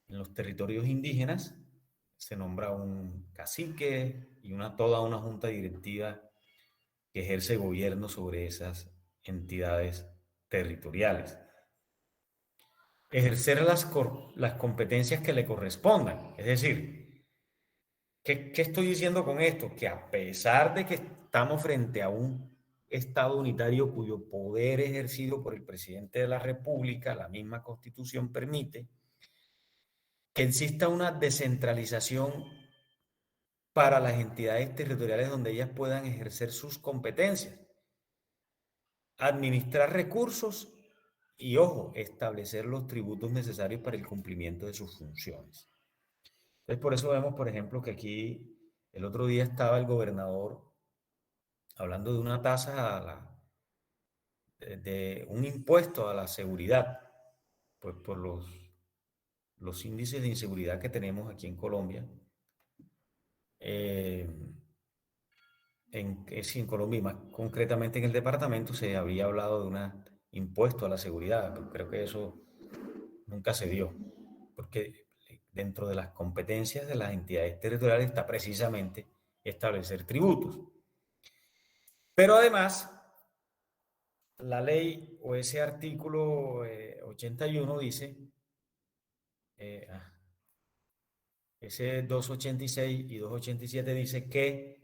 En los territorios indígenas se nombra un cacique y toda una junta directiva que ejerce gobierno sobre esas entidades territoriales. Ejercer las competencias que le correspondan. Es decir, ¿qué estoy diciendo con esto? Que a pesar de que estamos frente a un Estado unitario cuyo poder ejercido por el presidente de la República, la misma Constitución permite que exista una descentralización para las entidades territoriales donde ellas puedan ejercer sus competencias, administrar recursos y, ojo, establecer los tributos necesarios para el cumplimiento de sus funciones. Entonces, por eso vemos, por ejemplo, que aquí el otro día estaba el gobernador hablando de una tasa de un impuesto a la seguridad, pues por los índices de inseguridad que tenemos aquí en Colombia. En Colombia, y más concretamente en el departamento, se había hablado de un impuesto a la seguridad, pero creo que eso nunca se dio, porque dentro de las competencias de las entidades territoriales está precisamente establecer tributos. Pero además, la ley o ese artículo 81 dice, eh, ese 286 y 287 dice que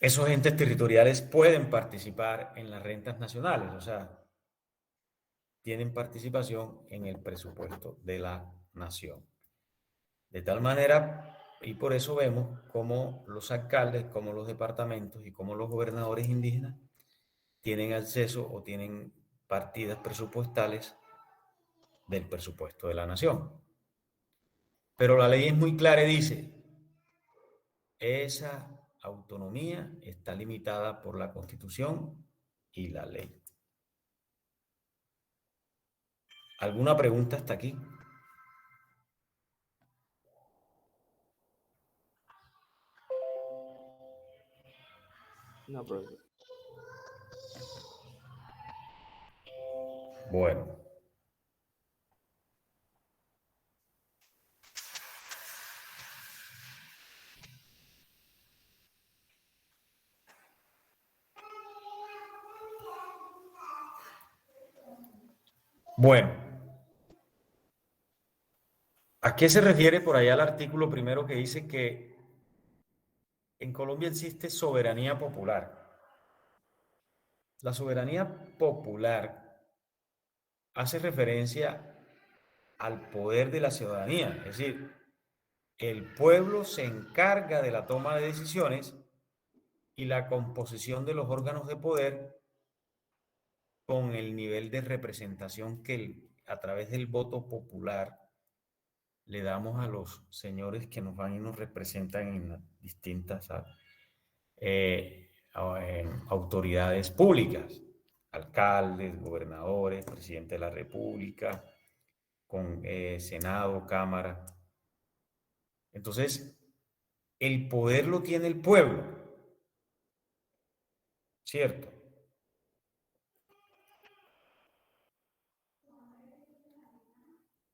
esos entes territoriales pueden participar en las rentas nacionales, o sea, tienen participación en el presupuesto de la nación. De tal manera, y por eso vemos cómo los alcaldes, cómo los departamentos y cómo los gobernadores indígenas tienen acceso o tienen partidas presupuestales del presupuesto de la nación. Pero la ley es muy clara y dice, esa autonomía está limitada por la Constitución y la ley. ¿Alguna pregunta hasta aquí? No, profesor. Bueno. Bueno, ¿a qué se refiere por allá el artículo primero que dice que en Colombia existe soberanía popular? La soberanía popular hace referencia al poder de la ciudadanía, es decir, el pueblo se encarga de la toma de decisiones y la composición de los órganos de poder con el nivel de representación que a través del voto popular le damos a los señores que nos van y nos representan en las distintas autoridades públicas, alcaldes, gobernadores, presidente de la República, con Senado, Cámara. Entonces, el poder lo tiene el pueblo, ¿cierto?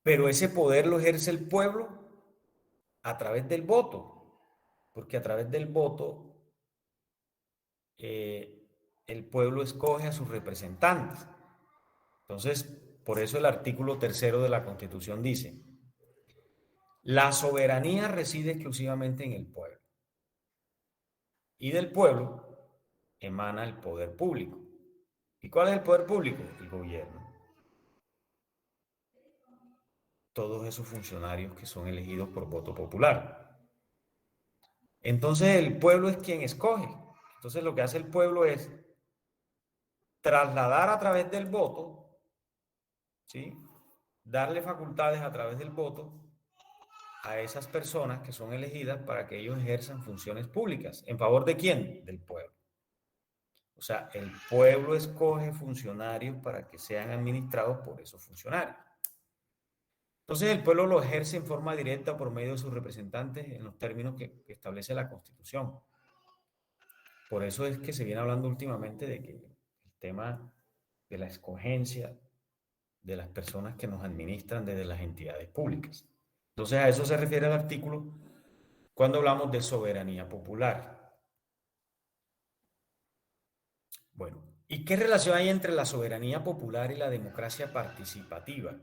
Pero ese poder lo ejerce el pueblo a través del voto, porque a través del voto eh, el pueblo escoge a sus representantes. Entonces, por eso el artículo tercero de la Constitución dice, la soberanía reside exclusivamente en el pueblo y del pueblo emana el poder público. ¿Y cuál es el poder público? El gobierno. Todos esos funcionarios que son elegidos por voto popular. Entonces el pueblo es quien escoge. Entonces lo que hace el pueblo es trasladar a través del voto, ¿sí? Darle facultades a través del voto a esas personas que son elegidas para que ellos ejerzan funciones públicas. ¿En favor de quién? Del pueblo. O sea, el pueblo escoge funcionarios para que sean administrados por esos funcionarios. Entonces el pueblo lo ejerce en forma directa por medio de sus representantes en los términos que establece la Constitución. Por eso es que se viene hablando últimamente de que el tema de la escogencia de las personas que nos administran desde las entidades públicas. Entonces a eso se refiere el artículo cuando hablamos de soberanía popular. Bueno, ¿y qué relación hay entre la soberanía popular y la democracia participativa?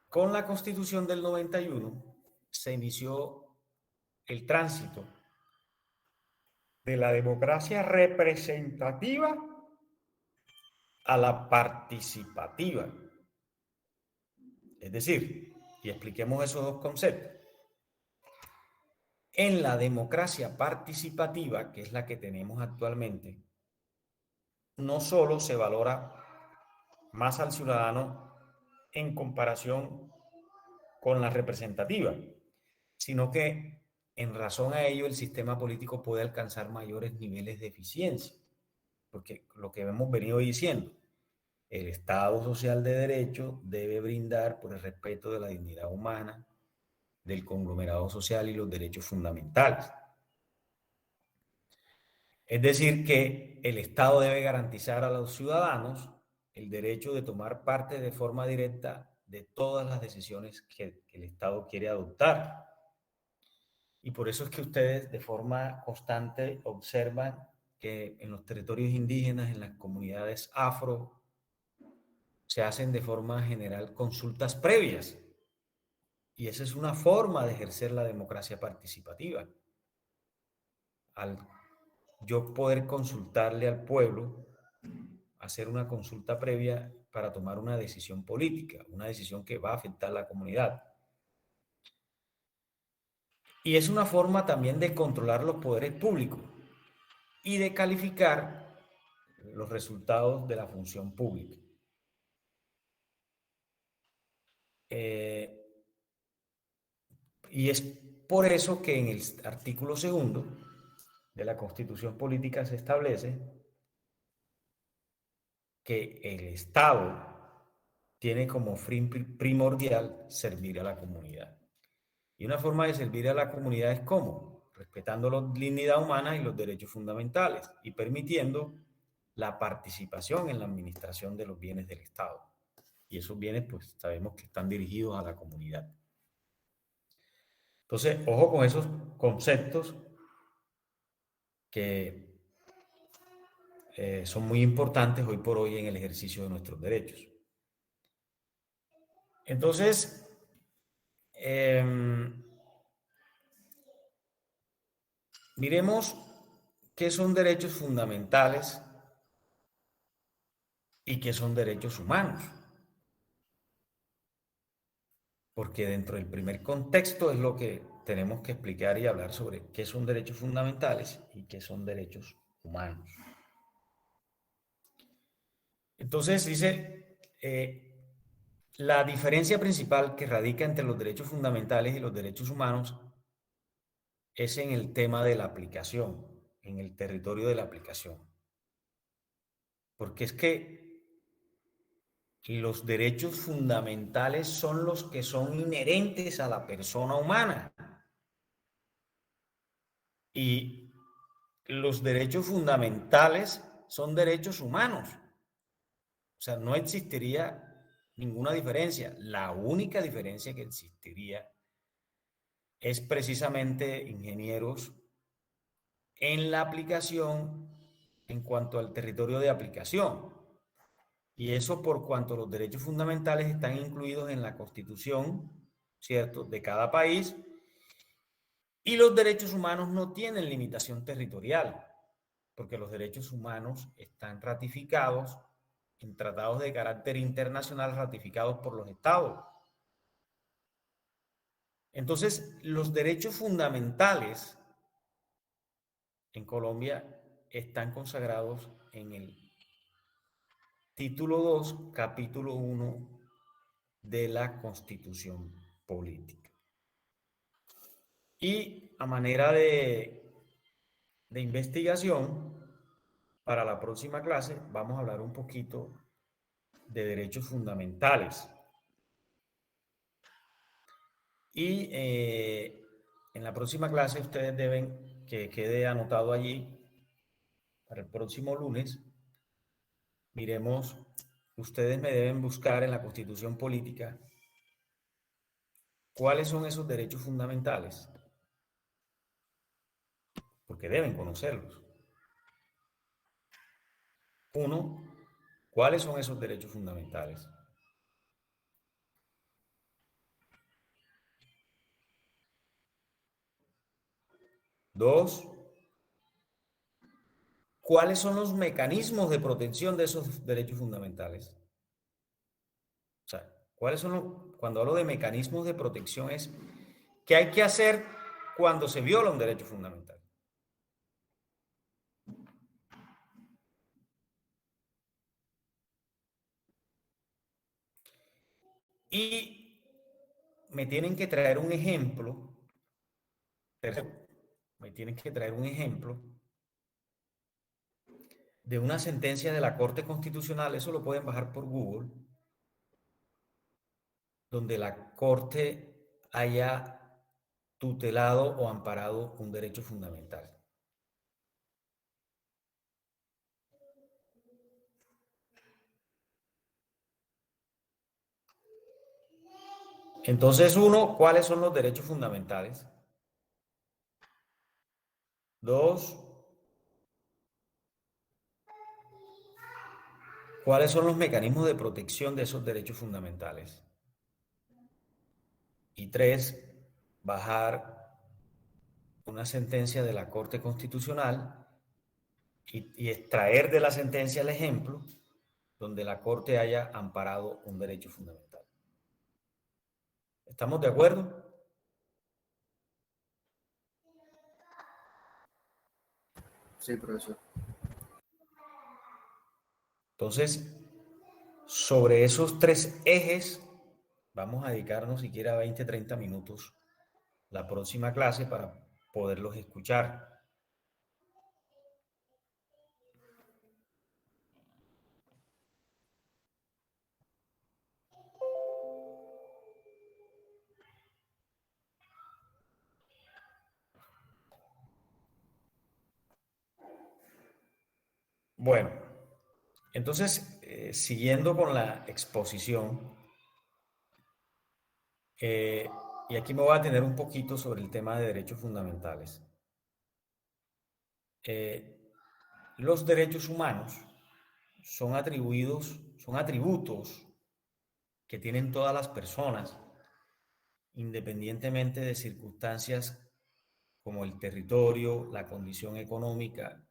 Con la Constitución del 91 se inició el tránsito de la democracia representativa a la participativa. Es decir, y expliquemos esos dos conceptos. En la democracia participativa, que es la que tenemos actualmente, no solo se valora más al ciudadano en comparación con la representativa, sino que en razón a ello el sistema político puede alcanzar mayores niveles de eficiencia, porque lo que hemos venido diciendo, el Estado social de derecho debe brindar por el respeto de la dignidad humana, del conglomerado social y los derechos fundamentales. Es decir, que el Estado debe garantizar a los ciudadanos el derecho de tomar parte de forma directa de todas las decisiones que el Estado quiere adoptar. Y por eso es que ustedes de forma constante observan que en los territorios indígenas, en las comunidades afro, se hacen de forma general consultas previas. Y esa es una forma de ejercer la democracia participativa. Al yo poder consultarle al pueblo, hacer una consulta previa para tomar una decisión política, una decisión que va a afectar a la comunidad. Y es una forma también de controlar los poderes públicos y de calificar los resultados de la función pública. Y es por eso que en el artículo 2 de la Constitución Política se establece que el Estado tiene como fin primordial servir a la comunidad. Y una forma de servir a la comunidad es ¿cómo? Respetando la dignidad humana y los derechos fundamentales y permitiendo la participación en la administración de los bienes del Estado. Y esos bienes, pues, sabemos que están dirigidos a la comunidad. Entonces, ojo con esos conceptos que son muy importantes hoy por hoy en el ejercicio de nuestros derechos. Entonces, miremos qué son derechos fundamentales y qué son derechos humanos. Porque dentro del primer contexto es lo que tenemos que explicar y hablar sobre qué son derechos fundamentales y qué son derechos humanos. Entonces dice, la diferencia principal que radica entre los derechos fundamentales y los derechos humanos es en el tema de la aplicación, en el territorio de la aplicación. Porque es que los derechos fundamentales son los que son inherentes a la persona humana. Y los derechos fundamentales son derechos humanos. O sea, no existiría ninguna diferencia. La única diferencia que existiría es precisamente, ingenieros, en la aplicación en cuanto al territorio de aplicación. Y eso por cuanto los derechos fundamentales están incluidos en la Constitución, ¿cierto?, de cada país, y los derechos humanos no tienen limitación territorial, porque los derechos humanos están ratificados en tratados de carácter internacional ratificados por los estados. Entonces, los derechos fundamentales en Colombia están consagrados en el título 2, capítulo 1 de la Constitución Política. Y a manera de investigación, para la próxima clase vamos a hablar un poquito de derechos fundamentales. Y en la próxima clase ustedes deben que quede anotado allí para el próximo lunes, miremos, ustedes me deben buscar en la Constitución Política cuáles son esos derechos fundamentales, porque deben conocerlos. Uno, ¿cuáles son esos derechos fundamentales? Dos, ¿cuáles son los mecanismos de protección de esos derechos fundamentales? O sea, ¿cuáles son cuando hablo de mecanismos de protección es qué hay que hacer cuando se viola un derecho fundamental? Y me tienen que traer un ejemplo, tercero, me tienen que traer un ejemplo de una sentencia de la Corte Constitucional, eso lo pueden bajar por Google, donde la Corte haya tutelado o amparado un derecho fundamental. Entonces, uno, ¿cuáles son los derechos fundamentales? Dos, ¿cuáles son los mecanismos de protección de esos derechos fundamentales? Y tres, bajar una sentencia de la Corte Constitucional y extraer de la sentencia el ejemplo donde la Corte haya amparado un derecho fundamental. ¿Estamos de acuerdo? Sí, profesor. Entonces, sobre esos tres ejes, vamos a dedicarnos siquiera 20, 30 minutos la próxima clase para poderlos escuchar. Bueno, entonces, siguiendo con la exposición, eh, y aquí me voy a tener un poquito sobre el tema de derechos fundamentales. Los derechos humanos son atribuidos, son atributos que tienen todas las personas, independientemente de circunstancias como el territorio, la condición económica,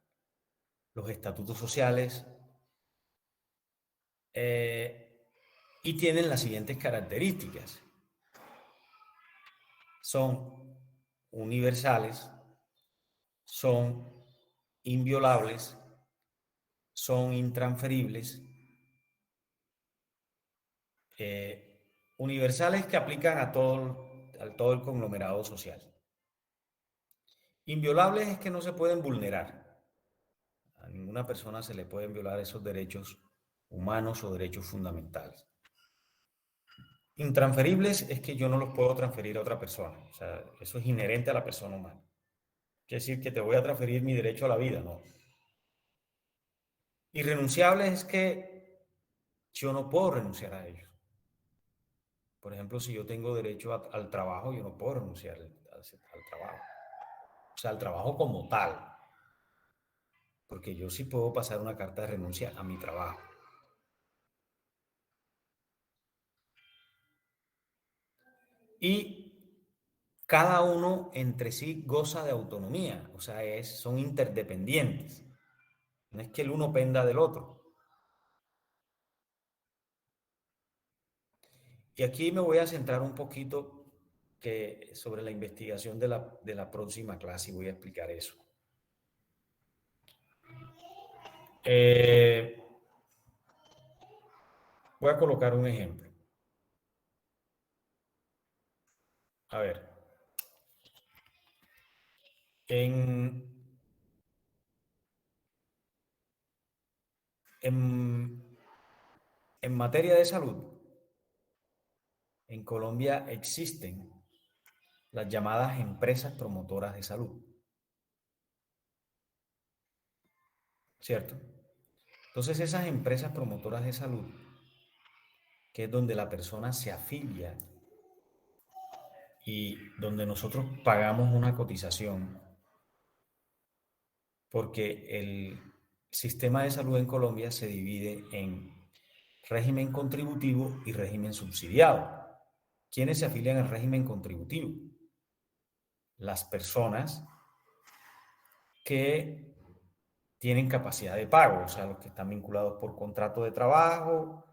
los estatutos sociales, y tienen las siguientes características. Son universales, son inviolables, son intransferibles, universales que aplican a todo el conglomerado social. Inviolables es que no se pueden vulnerar. A ninguna persona se le pueden violar esos derechos humanos o derechos fundamentales. Intransferibles es que yo no los puedo transferir a otra persona. O sea, eso es inherente a la persona humana. Quiere decir que te voy a transferir mi derecho a la vida, no. Irrenunciables es que yo no puedo renunciar a ellos. Por ejemplo, si yo tengo derecho al trabajo, yo no puedo renunciar al trabajo. O sea, al trabajo como tal. Porque yo sí puedo pasar una carta de renuncia a mi trabajo. Y cada uno entre sí goza de autonomía, o sea, son interdependientes. No es que el uno penda del otro. Y aquí me voy a centrar un poquito sobre la investigación de la próxima clase y voy a explicar eso. Eh, Voy a colocar un ejemplo. A ver, en, en, en materia de salud, en Colombia existen las llamadas empresas promotoras de salud. ¿cierto? Entonces esas empresas promotoras de salud, que es donde la persona se afilia y donde nosotros pagamos una cotización, porque el sistema de salud en Colombia se divide en régimen contributivo y régimen subsidiado. ¿Quiénes se afilian al régimen contributivo? Las personas que tienen capacidad de pago, o sea, los que están vinculados por contrato de trabajo,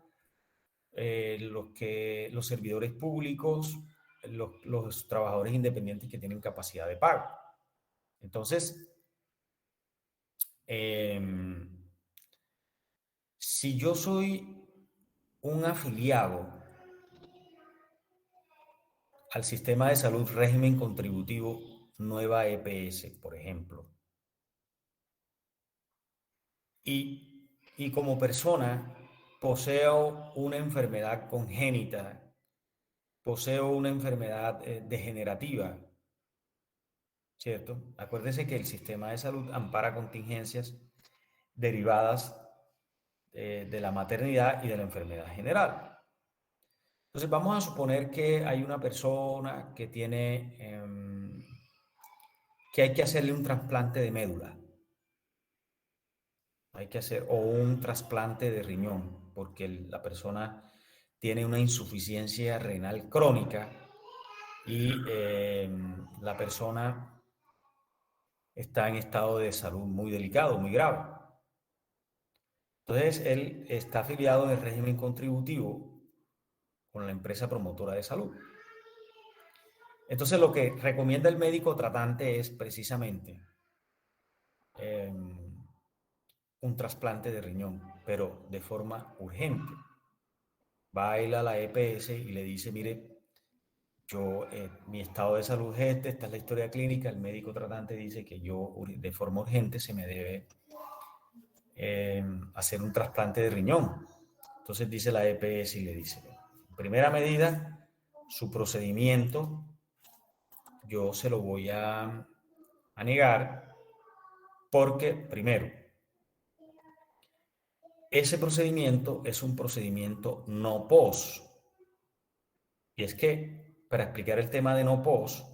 los servidores públicos, los trabajadores independientes que tienen capacidad de pago. Entonces, eh, si yo soy un afiliado al sistema de salud régimen contributivo Nueva EPS, por ejemplo, y como persona poseo una enfermedad congénita, poseo una enfermedad degenerativa, ¿cierto? Acuérdese que el sistema de salud ampara contingencias derivadas de la maternidad y de la enfermedad general. Entonces vamos a suponer que hay una persona que tiene, que hay que hacerle un trasplante de médula, hay que hacer, o un trasplante de riñón, porque la persona tiene una insuficiencia renal crónica y la persona está en estado de salud muy delicado, muy grave. Entonces, él está afiliado en el régimen contributivo con la empresa promotora de salud. Entonces, lo que recomienda el médico tratante es precisamente eh, un trasplante de riñón, pero de forma urgente. Va a ir a la EPS y le dice, mire, yo, mi estado de salud es este, esta es la historia clínica, el médico tratante dice que yo de forma urgente se me debe hacer un trasplante de riñón. Entonces dice la EPS y le dice, primera medida, su procedimiento yo se lo voy a negar porque, primero, ese procedimiento es un procedimiento no pos. Y es que, para explicar el tema de no pos,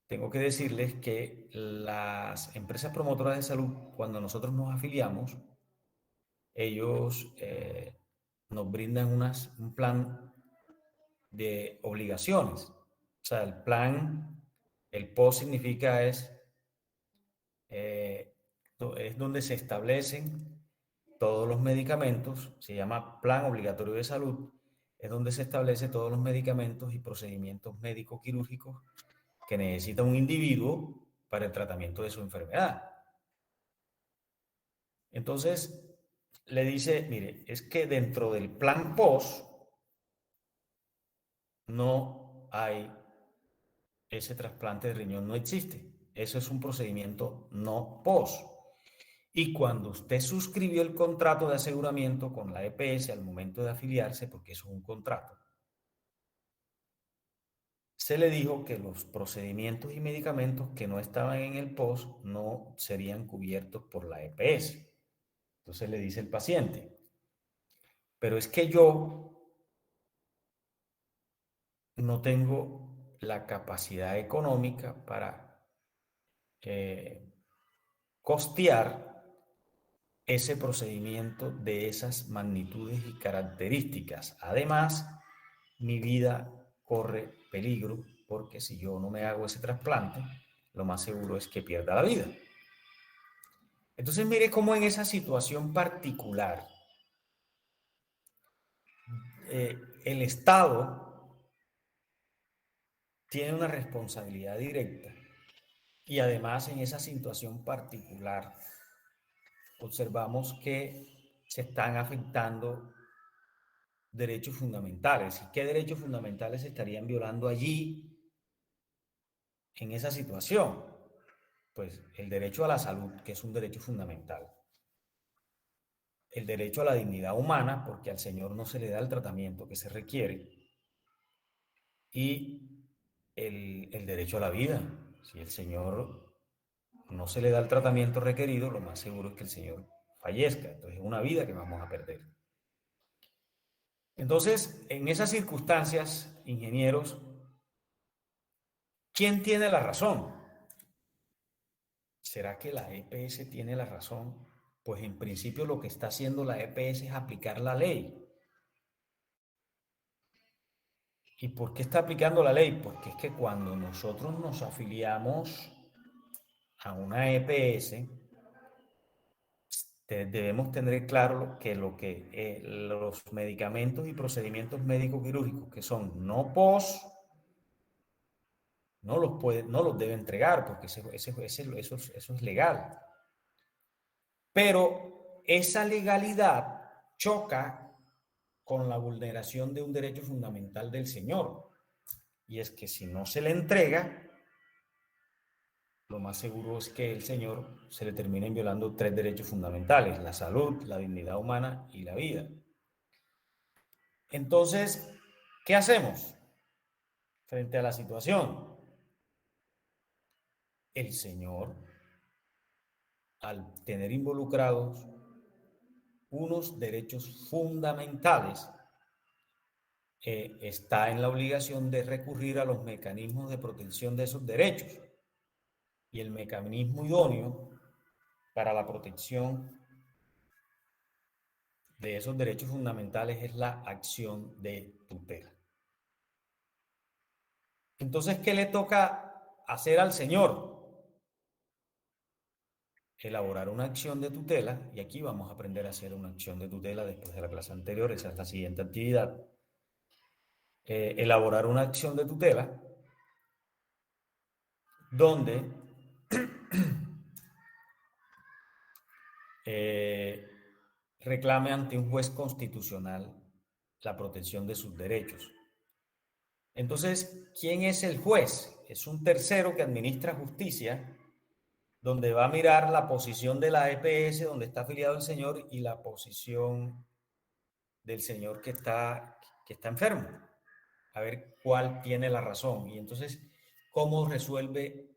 tengo que decirles que las empresas promotoras de salud, cuando nosotros nos afiliamos, ellos nos brindan un plan de obligaciones. O sea, el plan, el POS significa eh, es donde se establecen todos los medicamentos, se llama Plan Obligatorio de Salud, es donde se establece todos los medicamentos y procedimientos médico-quirúrgicos que necesita un individuo para el tratamiento de su enfermedad. Entonces, le dice, mire, es que dentro del plan POS no hay ese trasplante de riñón, no existe. Eso es un procedimiento no POS. Y cuando usted suscribió el contrato de aseguramiento con la EPS al momento de afiliarse, porque eso es un contrato, se le dijo que los procedimientos y medicamentos que no estaban en el POS no serían cubiertos por la EPS. Entonces le dice el paciente, pero es que yo no tengo la capacidad económica para eh, costear ese procedimiento de esas magnitudes y características. Además, mi vida corre peligro porque si yo no me hago ese trasplante, lo más seguro es que pierda la vida. Entonces, mire cómo en esa situación particular, el Estado tiene una responsabilidad directa y además en esa situación particular observamos que se están afectando derechos fundamentales. ¿Y qué derechos fundamentales se estarían violando allí en esa situación? Pues el derecho a la salud, que es un derecho fundamental. El derecho a la dignidad humana, porque al Señor no se le da el tratamiento que se requiere. Y el derecho a la vida. Si el Señor no se le da el tratamiento requerido, lo más seguro es que el señor fallezca. Entonces es una vida que vamos a perder. Entonces, en esas circunstancias, ingenieros, ¿quién tiene la razón? ¿Será que la EPS tiene la razón? Pues en principio lo que está haciendo la EPS es aplicar la ley. ¿Y por qué está aplicando la ley? Porque es que cuando nosotros nos afiliamos a una EPS, debemos tener claro que los medicamentos y procedimientos médico quirúrgicos que son no POS, no los debe entregar porque eso es legal. Pero esa legalidad choca con la vulneración de un derecho fundamental del señor. Y es que si no se le entrega, lo más seguro es que el señor se le terminen violando tres derechos fundamentales: la salud, la dignidad humana y la vida. Entonces, ¿qué hacemos frente a la situación? El señor, al tener involucrados unos derechos fundamentales, está en la obligación de recurrir a los mecanismos de protección de esos derechos. Y el mecanismo idóneo para la protección de esos derechos fundamentales es la acción de tutela. Entonces, ¿qué le toca hacer al señor? Elaborar una acción de tutela, y aquí vamos a aprender a hacer una acción de tutela después de la clase anterior, esa es la siguiente actividad. Elaborar una acción de tutela donde reclame ante un juez constitucional la protección de sus derechos. Entonces, ¿quién es el juez? Es un tercero que administra justicia, donde va a mirar la posición de la EPS donde está afiliado el señor y la posición del señor que está enfermo, a ver cuál tiene la razón. Y entonces, ¿cómo resuelve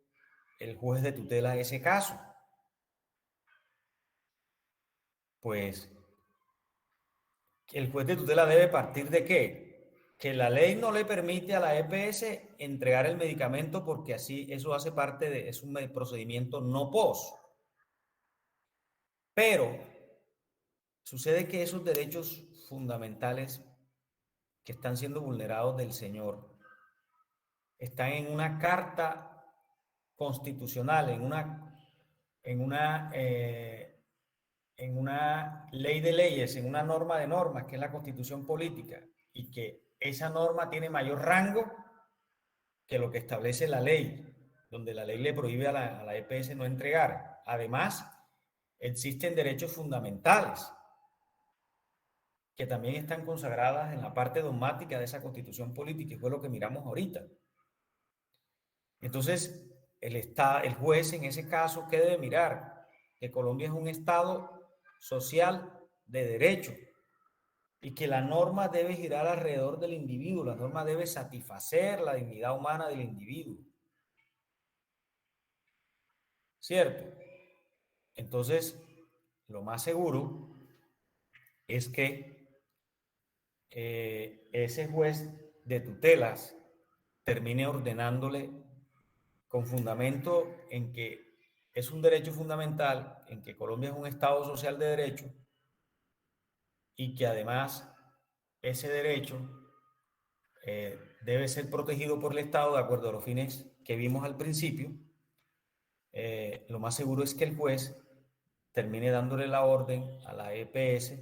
el juez de tutela ese caso? Pues el juez de tutela debe partir de ¿qué? Que la ley no le permite a la EPS entregar el medicamento porque así eso hace parte de, es un procedimiento no POS. Pero sucede que esos derechos fundamentales que están siendo vulnerados del señor están en una carta constitucional, en una ley de leyes, en una norma de normas, que es la Constitución Política, y que esa norma tiene mayor rango que lo que establece la ley, donde la ley le prohíbe a la EPS no entregar. Además, existen derechos fundamentales que también están consagradas en la parte dogmática de esa Constitución Política, y fue lo que miramos ahorita. Entonces, el juez en ese caso, ¿qué debe mirar? Que Colombia es un Estado social de derecho y que la norma debe girar alrededor del individuo, la norma debe satisfacer la dignidad humana del individuo. ¿Cierto? Entonces, lo más seguro es que ese juez de tutelas termine ordenándole con fundamento en que es un derecho fundamental, en que Colombia es un Estado social de derecho y que además ese derecho debe ser protegido por el Estado de acuerdo a los fines que vimos al principio. Lo más seguro es que el juez termine dándole la orden a la EPS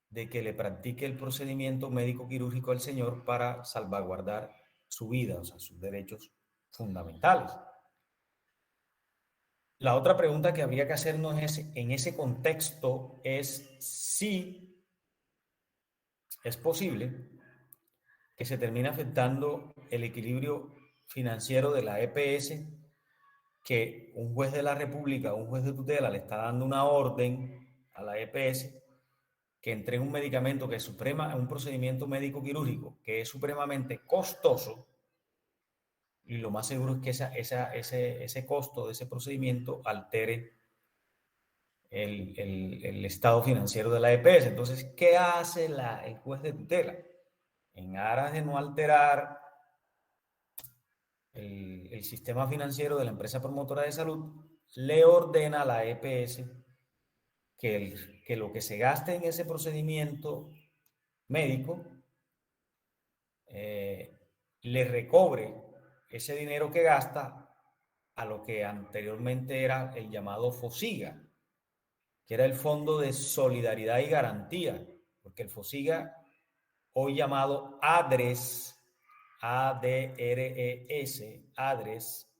de que le practique el procedimiento médico quirúrgico al señor para salvaguardar su vida, o sea, sus derechos fundamentales. La otra pregunta que habría que hacernos en ese contexto es si es posible que se termine afectando el equilibrio financiero de la EPS, que un juez de la República, un juez de tutela, le está dando una orden a la EPS que entregue un medicamento que es un procedimiento médico quirúrgico que es supremamente costoso, y lo más seguro es que ese costo de ese procedimiento altere el estado financiero de la EPS. Entonces, ¿qué hace el juez de tutela? En aras de no alterar el sistema financiero de la empresa promotora de salud, le ordena a la EPS que lo que se gaste en ese procedimiento médico le recobre ese dinero que gasta a lo que anteriormente era el llamado FOSIGA, que era el Fondo de Solidaridad y Garantía, porque el FOSIGA, hoy llamado ADRES, ADRES, ADRES,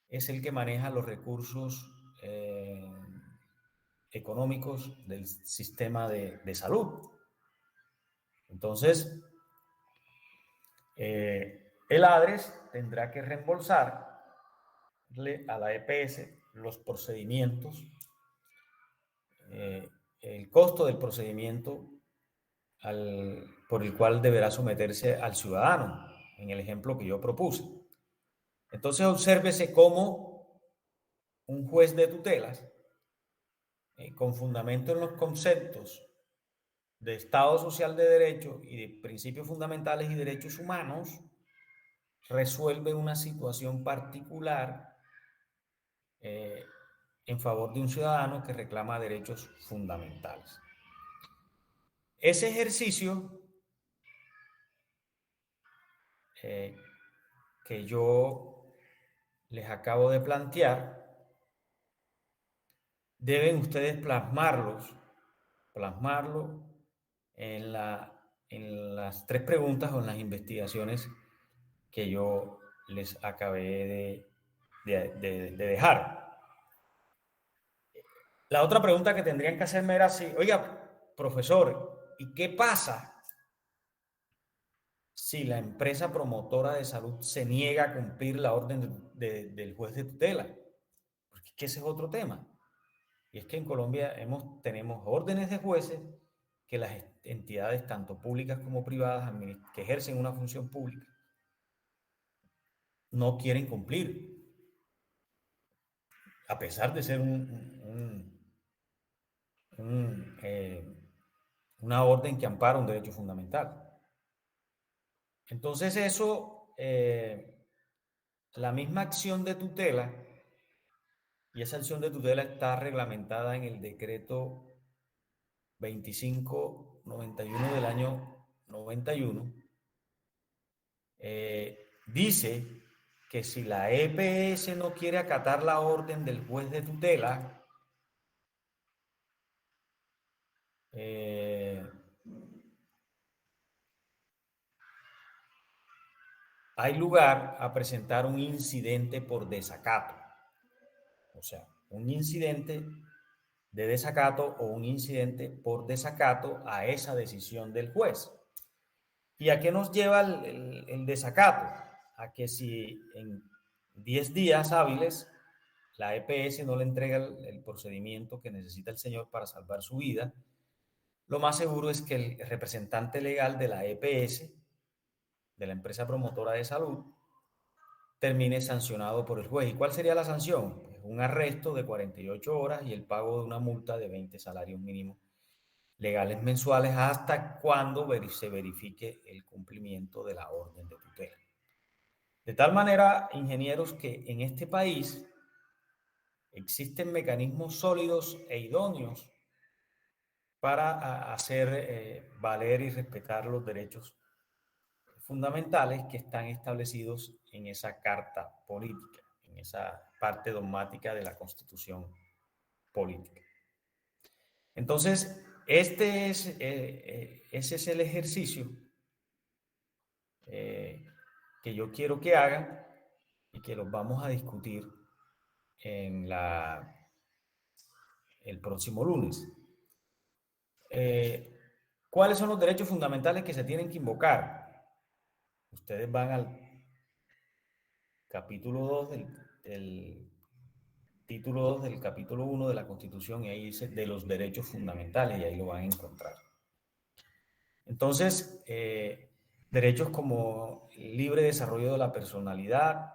es el que maneja los recursos económicos del sistema de salud. Entonces, el ADRES tendrá que reembolsarle a la EPS los procedimientos, el costo del procedimiento por el cual deberá someterse al ciudadano, en el ejemplo que yo propuse. Entonces, obsérvese cómo un juez de tutelas, con fundamento en los conceptos de Estado Social de Derecho y de principios fundamentales y derechos humanos, resuelve una situación particular en favor de un ciudadano que reclama derechos fundamentales. Ese ejercicio que yo les acabo de plantear, deben ustedes plasmarlo en las tres preguntas o en las investigaciones que yo les acabé de dejar. La otra pregunta que tendrían que hacerme era así: oiga, profesor, ¿y qué pasa si la empresa promotora de salud se niega a cumplir la orden del juez de tutela? Porque es que ese es otro tema. Y es que en Colombia tenemos órdenes de jueces que las entidades, tanto públicas como privadas, que ejercen una función pública, no quieren cumplir, a pesar de ser una orden que ampara un derecho fundamental. Entonces eso, la misma acción de tutela, y esa acción de tutela está reglamentada en el decreto 2591 del año 91, dice que si la EPS no quiere acatar la orden del juez de tutela, hay lugar a presentar un incidente por desacato. O sea, un incidente de desacato o un incidente por desacato a esa decisión del juez. ¿Y a qué nos lleva el desacato? A que si en 10 días hábiles la EPS no le entrega el procedimiento que necesita el señor para salvar su vida, lo más seguro es que el representante legal de la EPS, de la empresa promotora de salud, termine sancionado por el juez. ¿Y cuál sería la sanción? Pues un arresto de 48 horas y el pago de una multa de 20 salarios mínimos legales mensuales hasta cuando se verifique el cumplimiento de la orden de tutela. De tal manera, ingenieros, que en este país existen mecanismos sólidos e idóneos para hacer valer y respetar los derechos fundamentales que están establecidos en esa carta política, en esa parte dogmática de la Constitución política. Entonces, ese es el ejercicio que yo quiero que hagan y que los vamos a discutir en el próximo lunes. ¿Cuáles son los derechos fundamentales que se tienen que invocar? Ustedes van al capítulo 2 del título 2 del capítulo 1 de la Constitución y ahí dice de los derechos fundamentales y ahí lo van a encontrar. Entonces, Derechos como libre desarrollo de la personalidad,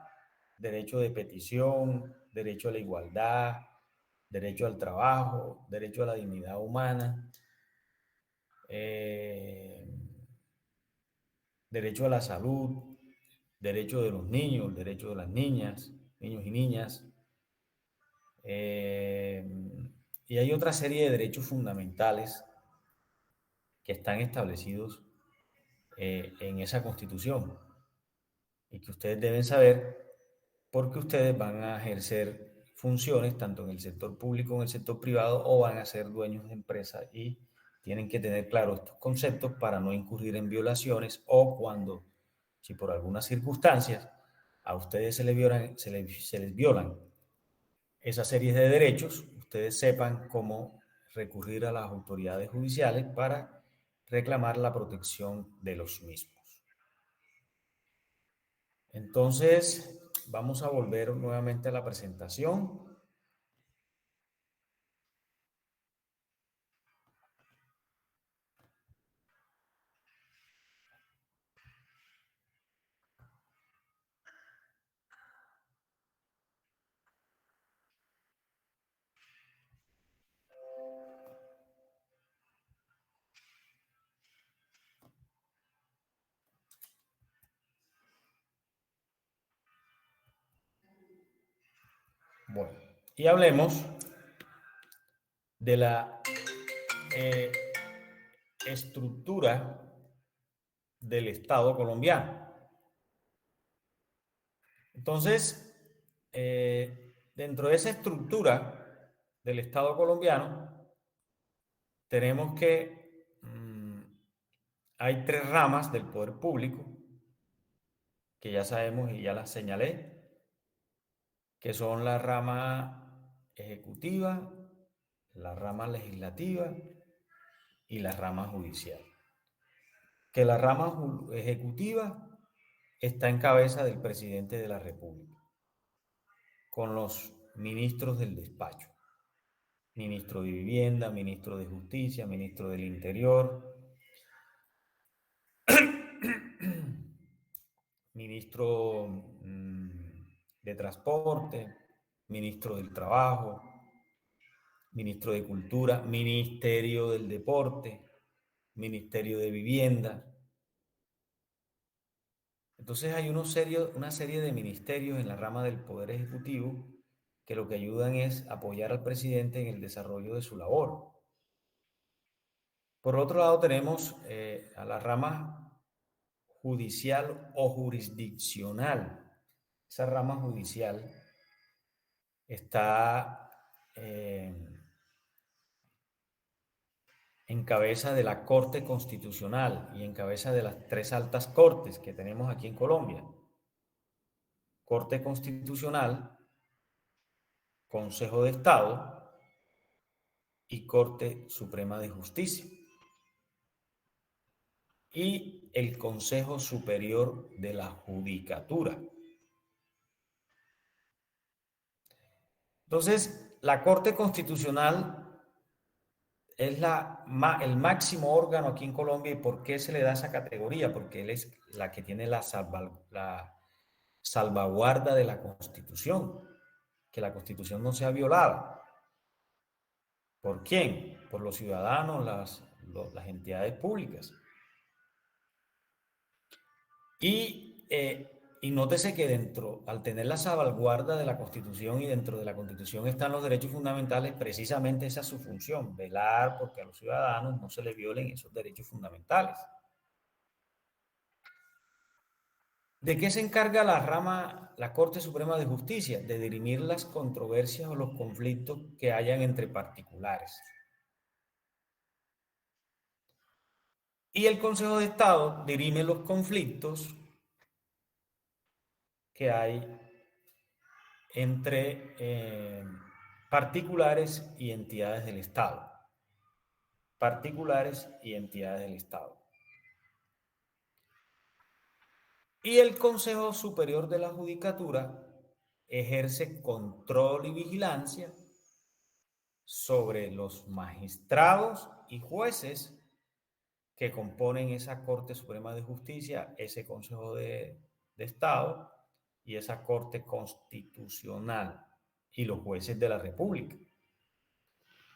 derecho de petición, derecho a la igualdad, derecho al trabajo, derecho a la dignidad humana, eh, derecho a la salud, derecho de los niños, derecho de las niñas, niños y niñas. eh, y hay otra serie de derechos fundamentales que están establecidos en esa Constitución y que ustedes deben saber porque ustedes van a ejercer funciones tanto en el sector público como en el sector privado o van a ser dueños de empresas y tienen que tener claros estos conceptos para no incurrir en violaciones o cuando, si por algunas circunstancias a ustedes se les violan esa serie de derechos, ustedes sepan cómo recurrir a las autoridades judiciales para reclamar la protección de los mismos. Entonces, vamos a volver nuevamente a la presentación. Bueno, y hablemos de la eh, estructura del Estado colombiano. Entonces, dentro de esa estructura del Estado colombiano, tenemos que hay tres ramas del poder público, que ya sabemos y ya las señalé, que son la rama ejecutiva, la rama legislativa y la rama judicial. Que la rama ejecutiva está en cabeza del presidente de la República, con los ministros del despacho, ministro de Vivienda, ministro de Justicia, ministro del Interior, ministro de Transporte, ministro del Trabajo, ministro de Cultura, ministerio del Deporte, ministerio de Vivienda. Entonces hay una serie de ministerios en la rama del Poder Ejecutivo que lo que ayudan es apoyar al presidente en el desarrollo de su labor. Por otro lado tenemos a la rama judicial o jurisdiccional. Esa rama judicial está en cabeza de la Corte Constitucional y en cabeza de las tres altas cortes que tenemos aquí en Colombia. Corte Constitucional, Consejo de Estado y Corte Suprema de Justicia. Y el Consejo Superior de la Judicatura. Entonces, la Corte Constitucional es el máximo órgano aquí en Colombia. ¿Y por qué se le da esa categoría? Porque él es la que tiene la salvaguarda de la Constitución, que la Constitución no sea violada. ¿Por quién? Por los ciudadanos, las entidades públicas. Y nótese que al tener la salvaguarda de la Constitución y dentro de la Constitución están los derechos fundamentales, precisamente esa es su función, velar porque a los ciudadanos no se les violen esos derechos fundamentales. ¿De qué se encarga la Corte Suprema de Justicia? De dirimir las controversias o los conflictos que hayan entre particulares. Y el Consejo de Estado dirime los conflictos que hay entre particulares y entidades del Estado. Particulares y entidades del Estado. Y el Consejo Superior de la Judicatura ejerce control y vigilancia sobre los magistrados y jueces que componen esa Corte Suprema de Justicia, ese Consejo de Estado y esa Corte Constitucional y los jueces de la República.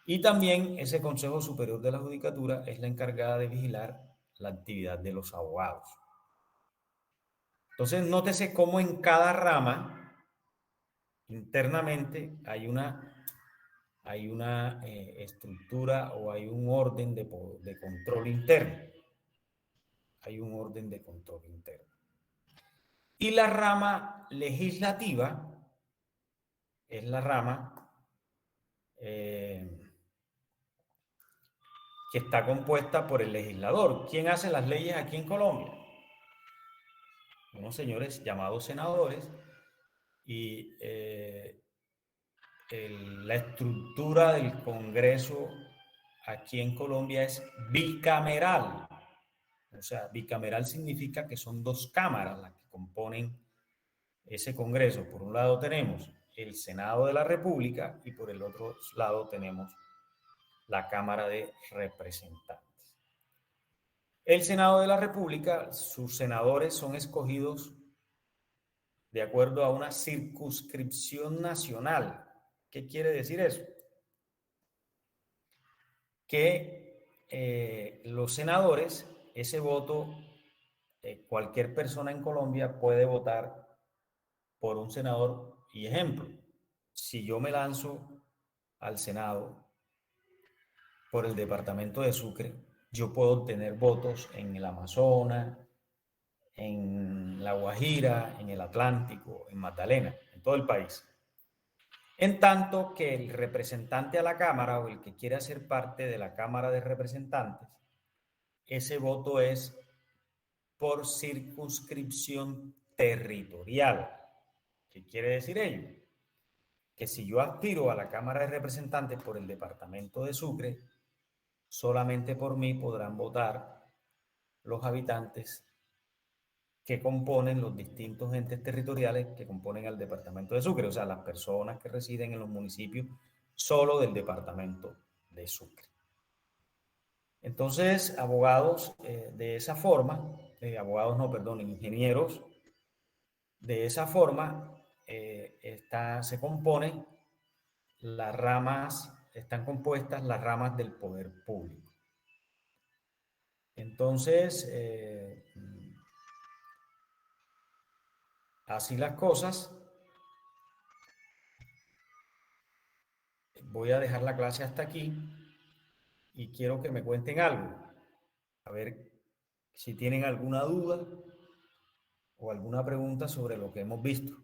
Y también ese Consejo Superior de la Judicatura es la encargada de vigilar la actividad de los abogados. Entonces, nótese cómo en cada rama internamente hay una estructura o hay un orden de control interno. Hay un orden de control interno. Y la rama legislativa es la rama que está compuesta por el legislador. ¿Quién hace las leyes aquí en Colombia? Unos señores llamados senadores y la estructura del Congreso aquí en Colombia es bicameral. O sea, bicameral significa que son dos cámaras las que componen ese Congreso. Por un lado tenemos el Senado de la República y por el otro lado tenemos la Cámara de Representantes. El Senado de la República, sus senadores son escogidos de acuerdo a una circunscripción nacional. ¿Qué quiere decir eso? Que los senadores, ese voto, cualquier persona en Colombia puede votar por un senador. Y ejemplo, si yo me lanzo al Senado por el departamento de Sucre, yo puedo obtener votos en el Amazonas, en La Guajira, en el Atlántico, en Magdalena, en todo el país. En tanto que el representante a la Cámara o el que quiere hacer parte de la Cámara de Representantes, ese voto es por circunscripción territorial. ¿Qué quiere decir ello? Que si yo aspiro a la Cámara de Representantes por el departamento de Sucre, solamente por mí podrán votar los habitantes que componen los distintos entes territoriales que componen el departamento de Sucre, o sea, las personas que residen en los municipios solo del departamento de Sucre. Entonces, abogados de esa forma, ingenieros, de esa forma se componen las ramas, están compuestas las ramas del poder público. Entonces, así las cosas, voy a dejar la clase hasta aquí y quiero que me cuenten algo, a ver si tienen alguna duda o alguna pregunta sobre lo que hemos visto,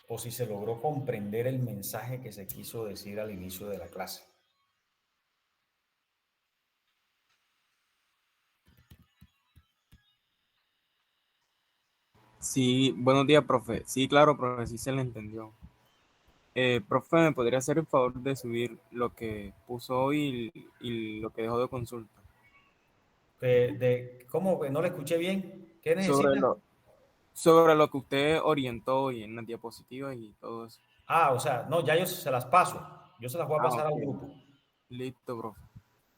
o si se logró comprender el mensaje que se quiso decir al inicio de la clase. Sí, buenos días, profe. Sí, claro, profe, sí se le entendió. Profe, ¿me podría hacer el favor de subir lo que puso hoy y lo que dejó de consulta? ¿Cómo que no le escuché bien? ¿Qué Sobre necesita? sobre lo que usted orientó hoy en las diapositivas y todo eso. O sea, no, ya yo se las paso. Yo se las voy a Ah, pasar al ok. grupo. Listo, profe.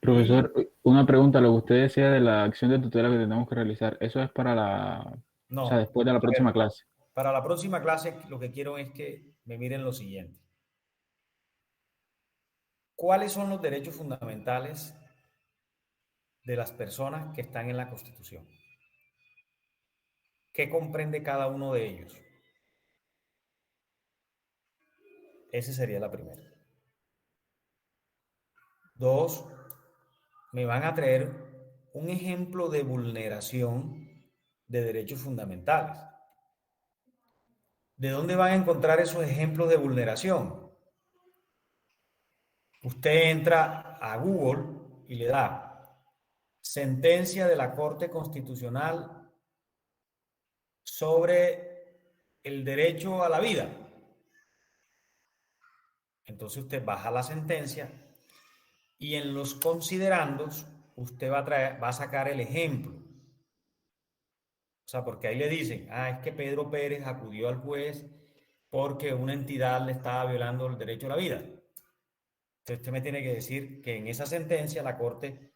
Y Profesor, una pregunta, lo que usted decía de la acción de tutela que tenemos que realizar, ¿eso es para o sea, no, después de la a ver, próxima clase? para la próxima clase lo que quiero es que me miren lo siguiente. ¿Cuáles son los derechos fundamentales de las personas que están en la Constitución? ¿Qué comprende cada uno de ellos? Esa sería la primera. Dos, me van a traer un ejemplo de vulneración de derechos fundamentales. ¿De dónde van a encontrar esos ejemplos de vulneración? Usted entra a Google y le da sentencia de la Corte Constitucional sobre el derecho a la vida. Entonces usted baja la sentencia y en los considerandos usted va a sacar el ejemplo. O sea, porque ahí le dicen, es que Pedro Pérez acudió al juez porque una entidad le estaba violando el derecho a la vida. Entonces usted me tiene que decir que en esa sentencia la Corte,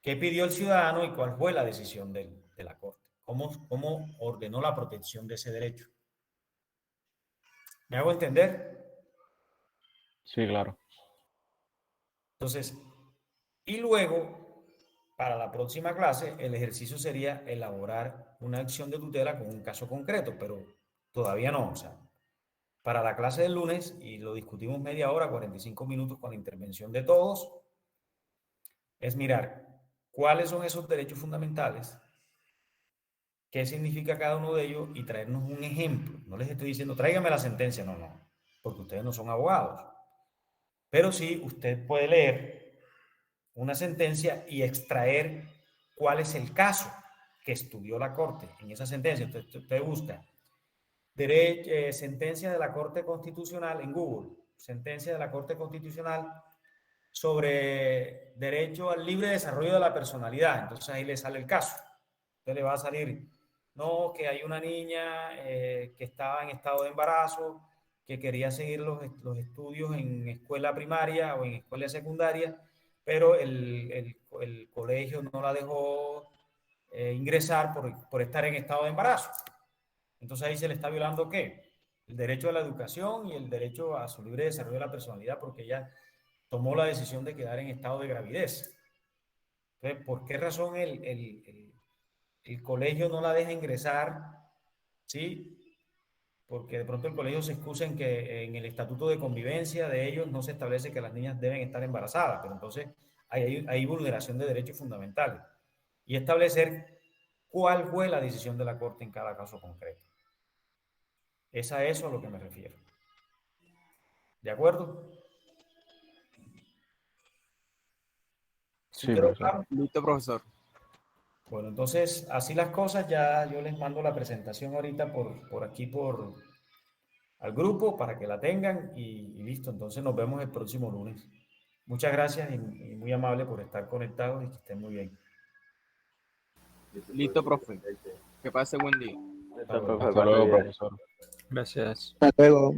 ¿qué pidió el ciudadano y cuál fue la decisión de la Corte? ¿Cómo ordenó la protección de ese derecho? ¿Me hago entender? Sí, claro. Entonces, y luego, para la próxima clase, el ejercicio sería elaborar una acción de tutela con un caso concreto, pero todavía no. O sea, para la clase del lunes, y lo discutimos media hora, 45 minutos con la intervención de todos, es mirar cuáles son esos derechos fundamentales, qué significa cada uno de ellos y traernos un ejemplo. No les estoy diciendo, tráigame la sentencia, no, no, porque ustedes no son abogados. Pero sí, usted puede leer una sentencia y extraer cuál es el caso que estudió la Corte en esa sentencia. Usted busca sentencia de la Corte Constitucional en Google, sentencia de la Corte Constitucional sobre derecho al libre desarrollo de la personalidad. Entonces ahí le sale el caso. Entonces le va a salir, no, que hay una niña que estaba en estado de embarazo, que quería seguir los estudios en escuela primaria o en escuela secundaria, pero el colegio no la dejó ingresar por estar en estado de embarazo. Entonces ahí se le está violando ¿qué? El derecho a la educación y el derecho a su libre desarrollo de la personalidad, porque ella tomó la decisión de quedar en estado de gravidez. Entonces, ¿por qué razón el colegio no la deja ingresar? ¿Sí? Porque de pronto el colegio se excusa en que en el estatuto de convivencia de ellos no se establece que las niñas deben estar embarazadas, pero entonces hay vulneración de derechos fundamentales. Y establecer cuál fue la decisión de la Corte en cada caso concreto. Es a eso a lo que me refiero. ¿De acuerdo? ¿Sí Sí, quedó profesor. claro? Listo, profesor. Bueno, entonces así las cosas, ya yo les mando la presentación ahorita por aquí, al grupo, para que la tengan y listo. Entonces nos vemos el próximo lunes. Muchas gracias y muy amable por estar conectados y que estén muy bien. Listo, profe. Que pase buen día. Hasta luego. Hasta luego, profesor. Gracias. Hasta luego.